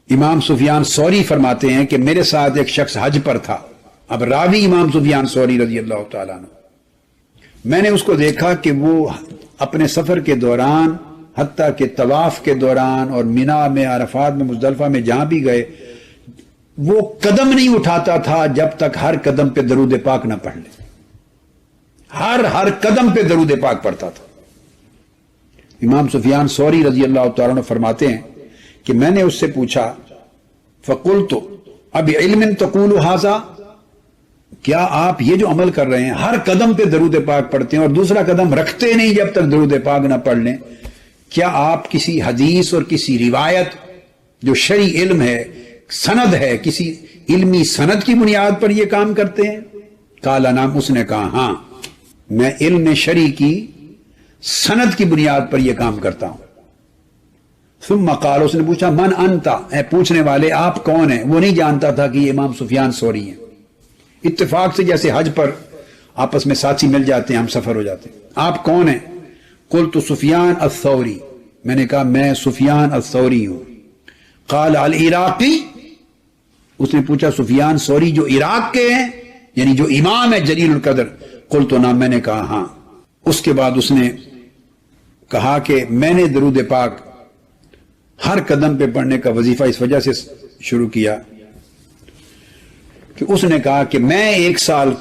امام سفیان ثوری فرماتے ہیں کہ میرے ساتھ ایک شخص حج پر تھا. اب راوی امام سفیان ثوری رضی اللہ تعالیٰ عنہ. میں نے اس کو دیکھا کہ وہ اپنے سفر کے دوران حتیٰ کہ طواف کے دوران اور مینا میں، عرفات میں، مزدلفہ میں جہاں بھی گئے، وہ قدم نہیں اٹھاتا تھا جب تک ہر قدم پہ درود پاک نہ پڑھ لے. ہر قدم پہ درود پاک پڑھتا تھا. امام سفیان ثوری رضی اللہ تعالیٰ عنہ فرماتے ہیں کہ میں نے اس سے پوچھا فقلت اب علم تقول ھذا، کیا آپ یہ جو عمل کر رہے ہیں ہر قدم پہ درود پاک پڑھتے ہیں اور دوسرا قدم رکھتے نہیں جب تک درود پاک نہ پڑھ لیں، کیا آپ کسی حدیث اور کسی روایت جو شرعی علم ہے، سند ہے، کسی علمی سند کی بنیاد پر یہ کام کرتے ہیں؟ قال نعم، اس نے کہا ہاں، میں علم شرعی کی سند کی بنیاد پر یہ کام کرتا ہوں. ثم قال، اس نے پوچھا من انت، اے پوچھنے والے آپ کون ہیں؟ وہ نہیں جانتا تھا کہ یہ امام سفیان ثوری ہیں. اتفاق سے جیسے حج پر آپس میں ساتھی مل جاتے ہیں، ہم سفر ہو جاتے ہیں. آپ کون ہیں؟ قلت سفیان الثوری، میں نے کہا میں سفیان الثوری ہوں. قال العراقی، اس نے پوچھا سفیان ثوری جو عراق کے ہیں، یعنی جو امام ہے جلیل القدر؟ قلت نعم، میں نے کہا ہاں. اس کے بعد اس نے کہا کہ میں نے درود پاک ہر قدم پہ پڑھنے کا وظیفہ اس وجہ سے شروع کیا کہ اس نے کہا کہ میں 1 سال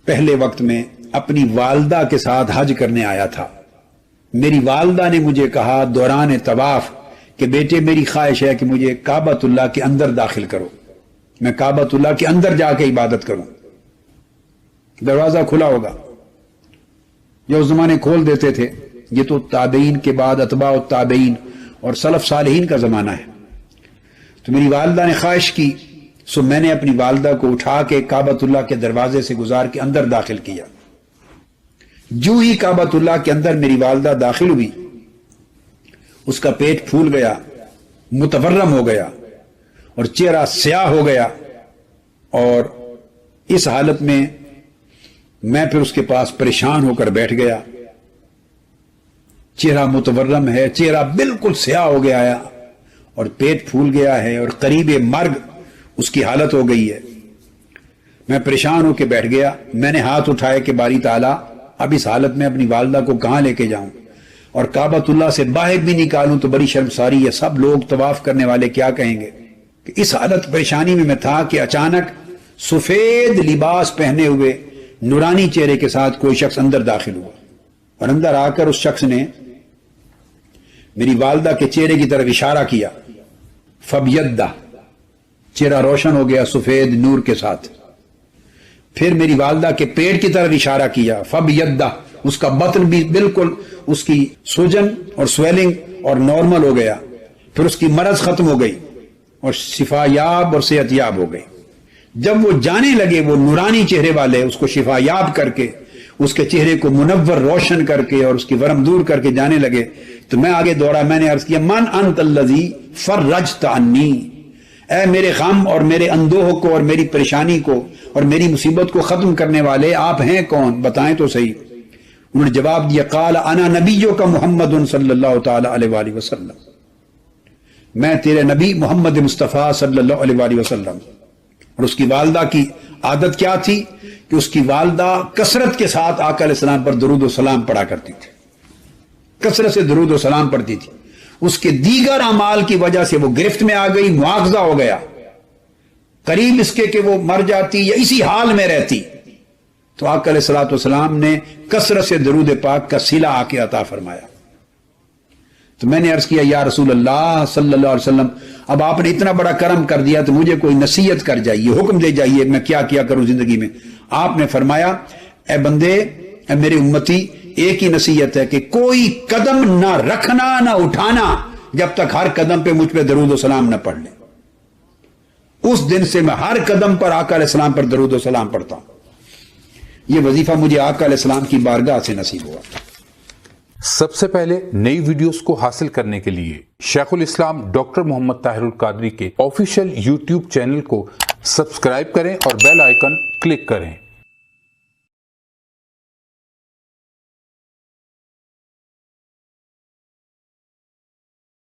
پہلے وقت میں اپنی والدہ کے ساتھ حج کرنے آیا تھا. میری والدہ نے مجھے کہا دوران طواف کہ بیٹے میری خواہش ہے کہ مجھے کعبۃ اللہ کے اندر داخل کرو، میں کعبۃ اللہ کے اندر جا کے عبادت کروں، دروازہ کھلا ہوگا. جو اس زمانے کھول دیتے تھے، یہ تو تابعین کے بعد اتباع التابعین اور سلف صالحین کا زمانہ ہے. تو میری والدہ نے خواہش کی، سو میں نے اپنی والدہ کو اٹھا کے کعبۃ اللہ کے دروازے سے گزار کے اندر داخل کیا. جو ہی کعبۃ اللہ کے اندر میری والدہ داخل ہوئی، اس کا پیٹ پھول گیا، متورم ہو گیا اور چہرہ سیاہ ہو گیا. اور اس حالت میں میں پھر اس کے پاس پریشان ہو کر بیٹھ گیا. چہرہ متورم ہے، چہرہ بالکل سیاہ ہو گیا ہے اور پیٹ پھول گیا ہے اور قریب مرگ اس کی حالت ہو گئی ہے. میں پریشان ہو کے بیٹھ گیا. میں نے ہاتھ اٹھائے کہ باری تعالیٰ اب اس حالت میں اپنی والدہ کو کہاں لے کے جاؤں اور کعبۃ اللہ سے باہر بھی نکالوں تو بڑی شرمساری ہے، سب لوگ طواف کرنے والے کیا کہیں گے. کہ اس حالت پریشانی میں تھا کہ اچانک سفید لباس پہنے ہوئے نورانی چہرے کے ساتھ کوئی شخص اندر داخل ہوا اور اندر آ کر اس شخص نے میری والدہ کے چہرے کی طرف اشارہ کیا. فبیدہ، چہرہ روشن ہو گیا سفید نور کے ساتھ. پھر میری والدہ کے پیٹ کی طرف اشارہ کیا. فبیدہ، اس کا بطن بھی بالکل اس کی سوجن اور سویلنگ اور نارمل ہو گیا. پھر اس کی مرض ختم ہو گئی اور شفا یاب اور صحت یاب ہو گئی. جب وہ جانے لگے، وہ نورانی چہرے والے اس کو شفا یاب کر کے، اس کے چہرے کو منور روشن کر کے اور اس کی ورم دور کر کے جانے لگے، تو میں آگے دوڑا. میں نے عرض کیا من انت الذی فرجت عنی، اے میرے غم اور میرے اندوہ کو اور میری پریشانی کو اور میری مصیبت کو ختم کرنے والے آپ ہیں کون؟ بتائیں تو صحیح. انہوں نے جواب دیا قال انا نبیک محمد صلی اللہ تعالی علیہ وآلہ وسلم، میں تیرے نبی محمد مصطفیٰ صلی اللہ علیہ وآلہ وسلم. اور اس کی والدہ کی عادت کیا تھی کہ اس کی والدہ کثرت کے ساتھ آقا علیہ السلام پر درود و سلام پڑھا کرتی تھی، کثرت سے درود و سلام پڑھتی تھی. اس کے دیگر اعمال کی وجہ سے وہ گرفت میں آ گئی، مواخذہ ہو گیا، قریب اس کے کہ وہ مر جاتی یا اسی حال میں رہتی. تو آقا علیہ الصلوۃ والسلام نے کثرت سے درود پاک کا صلہ آ کے عطا فرمایا. تو میں نے عرض کیا یا رسول اللہ صلی اللہ علیہ وسلم، اب آپ نے اتنا بڑا کرم کر دیا تو مجھے کوئی نصیحت کر جائیے، حکم دے جائیے، میں کیا کیا کروں زندگی میں. آپ نے فرمایا اے بندے، اے میرے امتی، ایک ہی نصیحت ہے کہ کوئی قدم نہ رکھنا نہ اٹھانا جب تک ہر قدم پہ مجھ پہ درود و سلام نہ پڑھ لیں. اس دن سے میں ہر قدم پر آقا علیہ السلام پر درود و سلام پڑھتا ہوں. یہ وظیفہ مجھے آقا علیہ السلام کی بارگاہ سے نصیب ہوا. سب سے پہلے نئی ویڈیوز کو حاصل کرنے کے لیے شیخ الاسلام ڈاکٹر محمد طاہر القادری کے آفیشیل یوٹیوب چینل کو سبسکرائب کریں اور بیل آئیکن کلک کریں.